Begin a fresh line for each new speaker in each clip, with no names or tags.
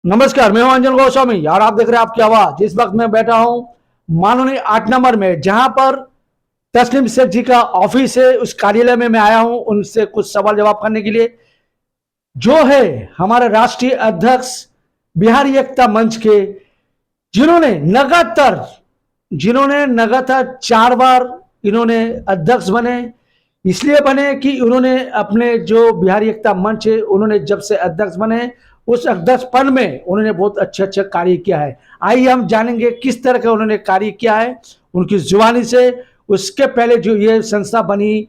नमस्कार, मैं हूं अंजन गोस्वामी और आप देख रहे हैं आपकी आवाज। इस वक्त मैं बैठा हूं माननीय 8 नंबर में, जहां पर तस्लीम शेख जी का ऑफिस है। उस कार्यालय में मैं आया हूं उनसे कुछ सवाल जवाब करने के लिए। जो है हमारे राष्ट्रीय अध्यक्ष बिहारी एकता मंच के, जिन्होंने लगातार जिन्होंने लगातार 4 बार इन्होंने अध्यक्ष बने। इसलिए बने कि उन्होंने अपने जो बिहारी एकता मंच है, उन्होंने जब से अध्यक्ष बने उस अध्यक्ष पद में उन्होंने बहुत अच्छे अच्छे कार्य किया है। आइए हम जानेंगे किस तरह का उन्होंने कार्य किया है उनकी जुबानी से। उसके पहले जो ये संस्था बनी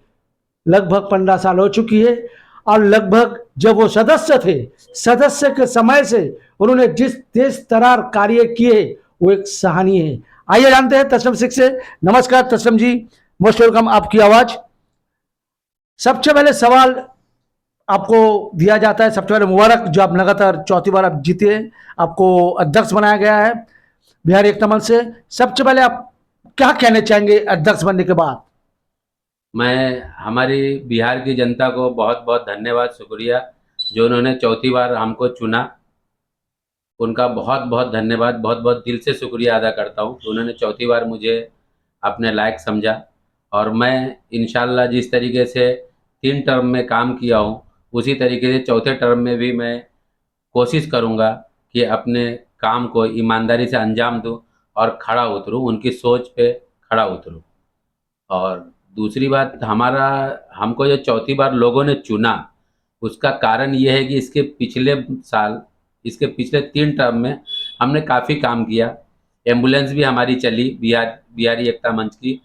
लगभग 15 साल हो चुकी है, और लगभग जब वो सदस्य थे, सदस्य के समय से उन्होंने जिस तेज तरार कार्य किए वो एक सराहनीय है। आइए जानते हैं तस्लम सिंह से। नमस्कार तस्लम जी, मोस्ट वेलकम आपकी आवाज। सबसे पहले सवाल आपको दिया जाता है, सबसे पहले मुबारक जो आप लगातार 4थी बार आप जीते हैं, आपको अध्यक्ष बनाया गया है बिहार एकता मंच से। सबसे पहले आप क्या कहना चाहेंगे अध्यक्ष बनने के बाद?
मैं हमारी बिहार की जनता को बहुत बहुत धन्यवाद, शुक्रिया जो उन्होंने चौथी बार हमको चुना। उनका बहुत बहुत धन्यवाद, बहुत बहुत दिल से शुक्रिया अदा करता हूँ कि उन्होंने चौथी बार मुझे अपने लायक समझा। और मैं इंशाल्लाह जिस तरीके से 3 टर्म में काम किया हूँ, उसी तरीके से चौथे टर्म में भी मैं कोशिश करूँगा कि अपने काम को ईमानदारी से अंजाम दूँ और खड़ा उतरूँ, उनकी सोच पे खड़ा उतरूँ। और दूसरी बात, हमारा हमको जो चौथी बार लोगों ने चुना, उसका कारण ये है कि इसके पिछले साल, इसके पिछले 3 टर्म में हमने काफ़ी काम किया। एम्बुलेंस भी हमारी चली बिहारी एकता मंच की,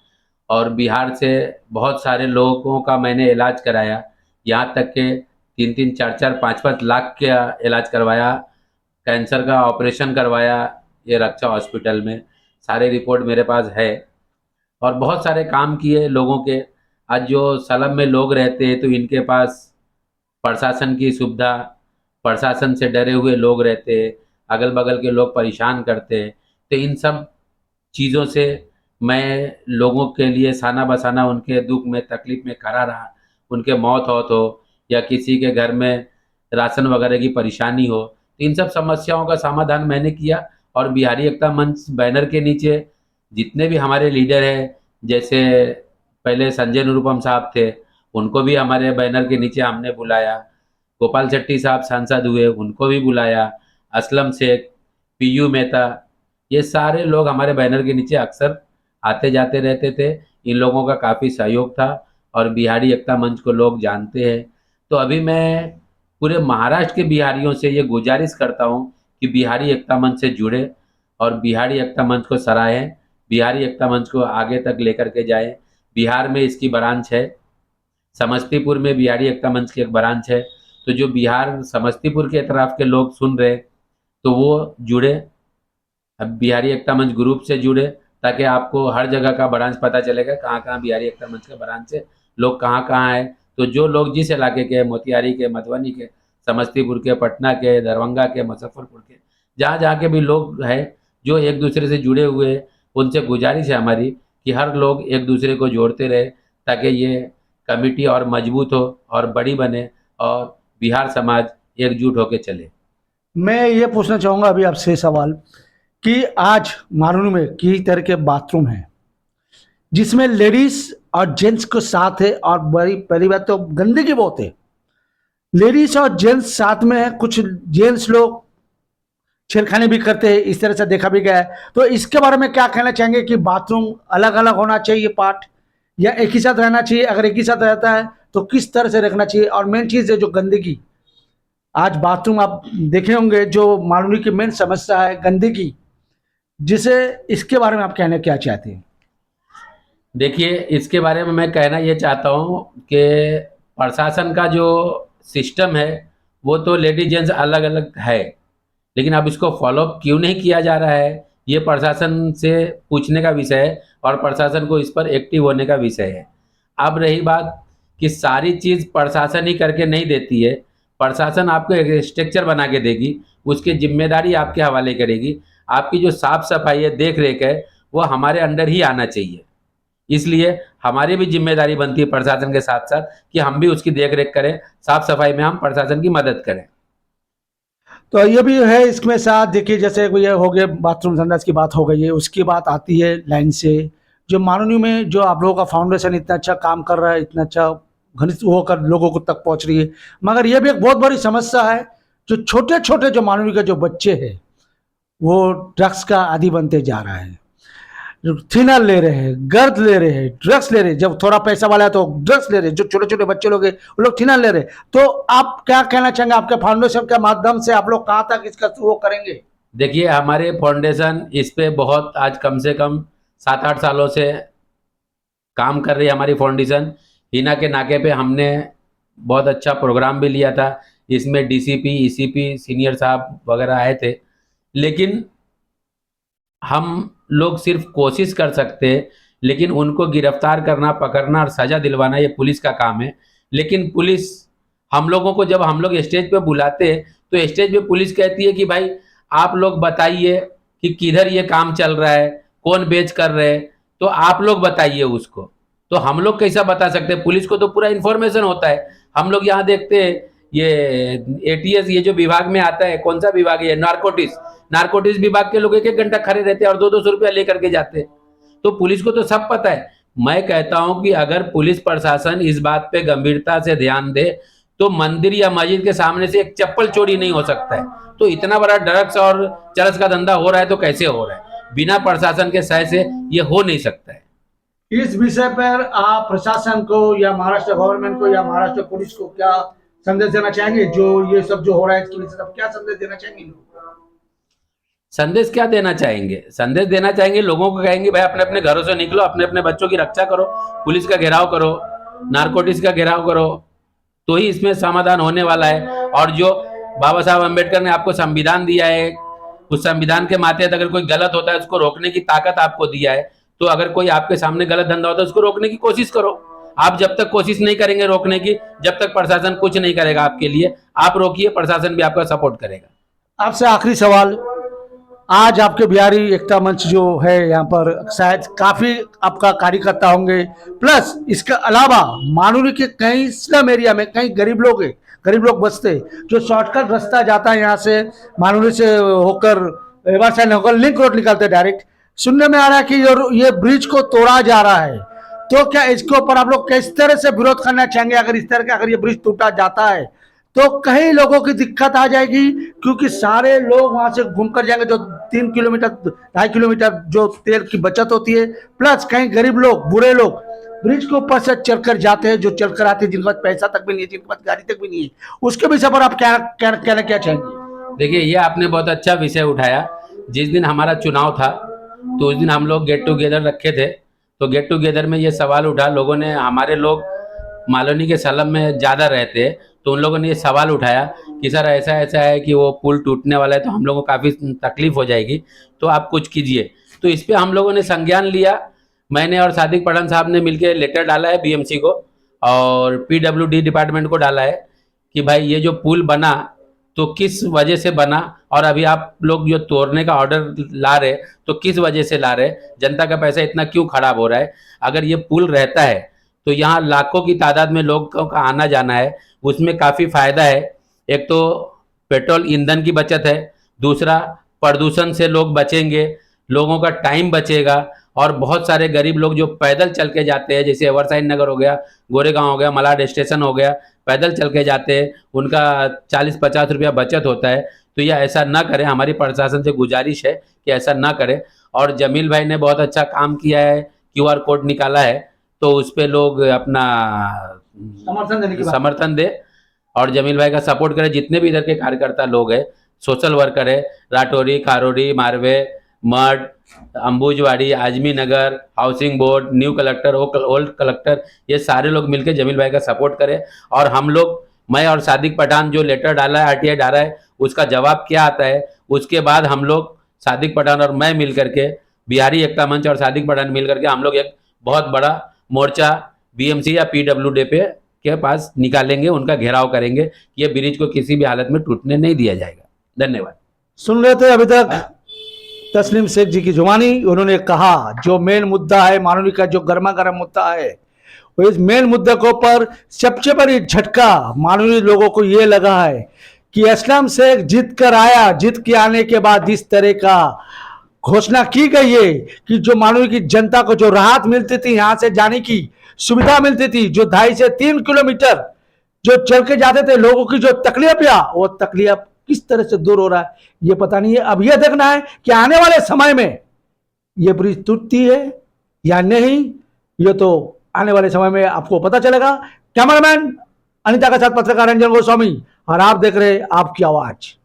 और बिहार से बहुत सारे लोगों का मैंने इलाज कराया। यहाँ तक के 3-3, 4-4, 5-5 लाख का इलाज करवाया। कैंसर का ऑपरेशन करवाया ये रक्षा हॉस्पिटल में, सारे रिपोर्ट मेरे पास है। और बहुत सारे काम किए लोगों के। आज जो सलम में लोग रहते हैं तो इनके पास प्रशासन की सुविधा, प्रशासन से डरे हुए लोग रहते हैं, अगल बगल के लोग परेशान करते हैं। तो इन सब चीज़ों से मैं लोगों के लिए साना बसाना, उनके दुख में तकलीफ में खड़ा रहा। उनके मौत हो या किसी के घर में राशन वगैरह की परेशानी हो, तो इन सब समस्याओं का समाधान मैंने किया। और बिहारी एकता मंच बैनर के नीचे जितने भी हमारे लीडर हैं, जैसे पहले संजय निरुपम साहब थे, उनको भी हमारे बैनर के नीचे हमने बुलाया। गोपाल शेट्टी साहब सांसद हुए, उनको भी बुलाया। असलम शेख, पीयू मेहता, ये सारे लोग हमारे बैनर के नीचे अक्सर आते जाते रहते थे। इन लोगों का काफ़ी सहयोग था और बिहारी एकता मंच को लोग जानते हैं। तो अभी मैं पूरे महाराष्ट्र के बिहारियों से ये गुजारिश करता हूँ कि बिहारी एकता मंच से जुड़े और बिहारी एकता मंच को सराहें, बिहारी एकता मंच को आगे तक लेकर के जाएं। बिहार में इसकी ब्रांच है, समस्तीपुर में बिहारी एकता मंच की एक ब्रांच है। तो जो बिहार समस्तीपुर के तरफ के लोग सुन रहे, तो वो जुड़े, अब बिहारी एकता मंच ग्रुप से जुड़े, ताकि आपको हर जगह का ब्रांच पता चलेगा, कहाँ कहाँ बिहारी एकता मंच का ब्रांच है, लोग कहाँ कहाँ है। तो जो लोग जिस इलाके के, मोतिहारी के, मधुबनी के, समस्तीपुर के, पटना के, दरभंगा के, मुजफ्फरपुर के, जहाँ जहाँ के भी लोग हैं जो एक दूसरे से जुड़े हुए हैं, उनसे गुजारिश है हमारी कि हर लोग एक दूसरे को जोड़ते रहे, ताकि ये कमिटी और मजबूत हो और बड़ी बने और बिहार समाज एकजुट होकर चले।
मैं ये पूछना चाहूंगा अभी आपसे सवाल कि आज मारूनी में कई तरह के बाथरूम हैं, जिसमें लेडीज और जेंट्स को साथ है, और बड़ी पहली बात तो गंदगी बहुत है। लेडीज और जेंट्स साथ में है, कुछ जेंट्स लोग छेड़खानी भी करते हैं, इस तरह से देखा भी गया है। तो इसके बारे में क्या कहना चाहेंगे कि बाथरूम अलग अलग होना चाहिए पार्ट, या एक ही साथ रहना चाहिए? अगर एक ही साथ रहता है तो किस तरह से रखना चाहिए? और मेन चीज़ है जो गंदगी, आज बाथरूम आप देखे होंगे, जो मानवी की मेन समस्या है गंदगी, जिसे इसके बारे में आप कहना क्या चाहते हैं?
देखिए, इसके बारे में मैं कहना ये चाहता हूँ कि प्रशासन का जो सिस्टम है वो तो लेडीज जेंट्स अलग अलग है, लेकिन अब इसको फॉलो क्यों नहीं किया जा रहा है, ये प्रशासन से पूछने का विषय है और प्रशासन को इस पर एक्टिव होने का विषय है। अब रही बात कि सारी चीज़ प्रशासन ही करके नहीं देती है, प्रशासन आपको एक स्ट्रक्चर बना के देगी, उसकी जिम्मेदारी आपके हवाले करेगी। आपकी जो साफ सफाई है, देख रेख है, वो हमारे अंडर ही आना चाहिए। इसलिए हमारी भी जिम्मेदारी बनती है प्रशासन के साथ साथ कि हम भी उसकी देख रेख करें, साफ सफाई में हम प्रशासन की मदद करें।
तो ये भी है इसमें साथ। देखिए जैसे ये हो गया बाथरूम संडास की बात हो गई है, उसकी बात आती है लाइन से जो माननीय में जो आप लोगों का फाउंडेशन इतना अच्छा काम कर रहा है, इतना अच्छा घनिष्ठ होकर लोगों को तक पहुंच रही है, मगर ये भी एक बहुत बड़ी समस्या है जो छोटे छोटे जो माननीय के जो बच्चे हैं वो ड्रग्स का आदी बनते जा रहा है। थिनर ले रहे हैं, गर्द ले रहे हैं, ड्रग्स ले रहे हैं। जब थोड़ा पैसा वाला है तो ड्रग्स ले रहे हैं। जो छोटे छोटे बच्चे लोग हैं वो लोग थिनर ले रहे हैं। तो आप क्या कहना चाहेंगे, आपके फाउंडेशन के माध्यम से आप लोग कहाँ तक इसका वो करेंगे?
देखिए हमारे फाउंडेशन इस पे बहुत आज कम से कम 7-8 सालों से काम कर रही है। हमारी फाउंडेशन हिना के नाके पे हमने बहुत अच्छा प्रोग्राम भी लिया था। इसमें डीसीपी, ईसीपी, सीनियर साहब वगैरह आए थे। लेकिन हम लोग सिर्फ कोशिश कर सकते हैं, लेकिन उनको गिरफ्तार करना, पकड़ना और सज़ा दिलवाना ये पुलिस का काम है। लेकिन पुलिस हम लोगों को जब हम लोग स्टेज पे बुलाते हैं तो स्टेज पे पुलिस कहती है कि भाई आप लोग बताइए कि किधर ये काम चल रहा है, कौन बेच कर रहे हैं, तो आप लोग बताइए उसको। तो हम लोग कैसा बता सकते हैं? पुलिस को तो पूरा इन्फॉर्मेशन होता है। हम लोग यहाँ देखते हैं ये एटीएस, ये जो विभाग में आता है, कौन सा विभाग है? नारकोटिक्स विभाग के लोग 1-1 घंटा खड़े रहते हैं और 200-200 रुपया लेकर के जाते हैं। तो पुलिस को तो सब पता है। मैं कहता हूं कि अगर पुलिस प्रशासन इस बात पे गंभीरता से ध्यान दे तो मंदिर या मस्जिद के सामने से एक चप्पल चोरी नहीं हो सकता है। तो इतना बड़ा ड्रग्स और चरस का धंधा हो रहा है तो कैसे हो रहा है? बिना प्रशासन के सहाय से ये हो नहीं सकता है।
इस विषय पर आप प्रशासन को या महाराष्ट्र गवर्नमेंट को या महाराष्ट्र पुलिस को क्या संदेश देना चाहेंगे? जो ये सब जो हो रहा है इसके लिए सब क्या संदेश देना चाहेंगे?
संदेश क्या देना चाहेंगे? संदेश देना चाहेंगे, लोगों को कहेंगे भाई अपने अपने घरों से निकलो, अपने अपने बच्चों की रक्षा करो, पुलिस का घेराव करो, नारकोटिक्स का घेराव करो, तो ही इसमें समाधान होने वाला है। और जो बाबा साहब अम्बेडकर ने आपको संविधान दिया है, उस संविधान के मातहत अगर कोई गलत होता है उसको रोकने की ताकत आपको दिया है। तो अगर कोई आपके सामने गलत धंधा होता है उसको रोकने की कोशिश करो। आप जब तक कोशिश नहीं करेंगे रोकने की, जब तक प्रशासन कुछ नहीं करेगा आपके लिए, आप रोकिए, प्रशासन भी आपका सपोर्ट करेगा।
आपसे आखिरी सवाल, आज आपके बिहारी एकता मंच जो है यहाँ पर शायद काफी आपका कार्यकर्ता होंगे, प्लस इसके अलावा मानूरी के कई स्लम एरिया में कई गरीब लोग हैं, गरीब लोग बसते हैं, जो शॉर्टकट रास्ता जाता है यहाँ से मानूरी से होकर रिवर होकर लिंक रोड निकलते हैं डायरेक्ट। सुनने में आ रहा है कि ये ब्रिज को तोड़ा जा रहा है। तो क्या इसके ऊपर आप लोग किस तरह से विरोध करना चाहेंगे? अगर इस तरह का अगर ये ब्रिज टूटा जाता है तो कई लोगों की दिक्कत आ जाएगी, क्योंकि सारे लोग वहां से घूमकर जाएंगे। जो 3 किलोमीटर 2.5 किलोमीटर जो तेल की बचत होती है, प्लस कई गरीब लोग, बुरे लोग ब्रिज के ऊपर से चढ़कर जाते हैं, जो चढ़कर आते हैं, जिनके पास पैसा तक भी नहीं है, जिनके पास गाड़ी तक भी नहीं है। उसके विषय पर आप क्या कहना क्या चाहेंगे?
देखिए ये आपने बहुत अच्छा विषय उठाया। जिस दिन हमारा चुनाव था तो उस दिन हम लोग गेट टुगेदर रखे थे। तो गेट टुगेदर में ये सवाल उठा, लोगों ने, हमारे लोग मालोनी के सलम में ज़्यादा रहते हैं, तो उन लोगों ने ये सवाल उठाया कि सर ऐसा ऐसा है कि वो पुल टूटने वाला है तो हम लोगों को काफ़ी तकलीफ हो जाएगी, तो आप कुछ कीजिए। तो इस पर हम लोगों ने संज्ञान लिया। मैंने और सादिक पठान साहब ने मिलकर लेटर डाला है बीएमसी को और पीडब्ल्यूडी डिपार्टमेंट को डाला है कि भाई ये जो पुल बना तो किस वजह से बना, और अभी आप लोग जो तोड़ने का ऑर्डर ला रहे तो किस वजह से ला रहे, जनता का पैसा इतना क्यों खराब हो रहा है। अगर ये पुल रहता है तो यहाँ लाखों की तादाद में लोगों का आना जाना है, उसमें काफ़ी फ़ायदा है। एक तो पेट्रोल ईंधन की बचत है, दूसरा प्रदूषण से लोग बचेंगे, लोगों का टाइम बचेगा। और बहुत सारे गरीब लोग जो पैदल चल के जाते हैं, जैसे अवरसाइन नगर हो गया, गोरेगांव हो गया, मलाड स्टेशन हो गया, पैदल चल के जाते हैं, उनका 40-50 रुपया बचत होता है। तो यह ऐसा ना करें, हमारी प्रशासन से गुजारिश है कि ऐसा ना करें। और जमील भाई ने बहुत अच्छा काम किया है, QR कोड निकाला है, तो उस पर लोग अपना समर्थन दे और जमील भाई का सपोर्ट करें। जितने भी इधर के कार्यकर्ता लोग हैं, सोशल वर्कर है, राठौरी, खारोड़ी, मारवे, मठ, Ambujwadi, Azmi Nagar, housing board, new collector, old collector, ये सारे लोग मिलकर जमील भाई का सपोर्ट करें। और हम लोग, मैं और सादिक पठान जो लेटर डाला है, RTI डाला है, उसका जवाब क्या आता है, उसके बाद हम लोग सादिक पठान और मैं मिल करके, बिहारी एकता मंच और सादिक पठान मिल करके हम लोग एक बहुत बड़ा मोर्चा BMC या PWD पे के पास निकालेंगे, उनका घेराव करेंगे। ये ब्रिज को किसी भी हालत में टूटने नहीं दिया जाएगा। धन्यवाद।
सुन रहे थे अभी तक तस्लीम शेख जी की जुबानी। उन्होंने कहा जो मेन मुद्दा है माननीय का, जो गर्मा गर्म मुद्दा है, वो इस मेन मुद्दे के ऊपर सबसे बड़ी झटका माननीय लोगों को ये लगा है कि असलम शेख जीत कर आया, जीत के आने के बाद जिस तरह का घोषणा की गई है कि जो मानव की जनता को जो राहत मिलती थी, यहां से जाने की सुविधा मिलती थी, जो 2.5 से 3 किलोमीटर जो चल के जाते थे, लोगों की जो तकलीफ या वो तकलीफ किस तरह से दूर हो रहा है ये पता नहीं है। अब यह देखना है कि आने वाले समय में ये ब्रिज टूटती है या नहीं, ये तो आने वाले समय में आपको पता चलेगा। कैमरामैन अनिता के साथ पत्रकार रंजन गोस्वामी, और आप देख रहे हैं आपकी आवाज।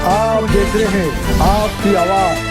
आप देख रहे हैं आपकी आवाज।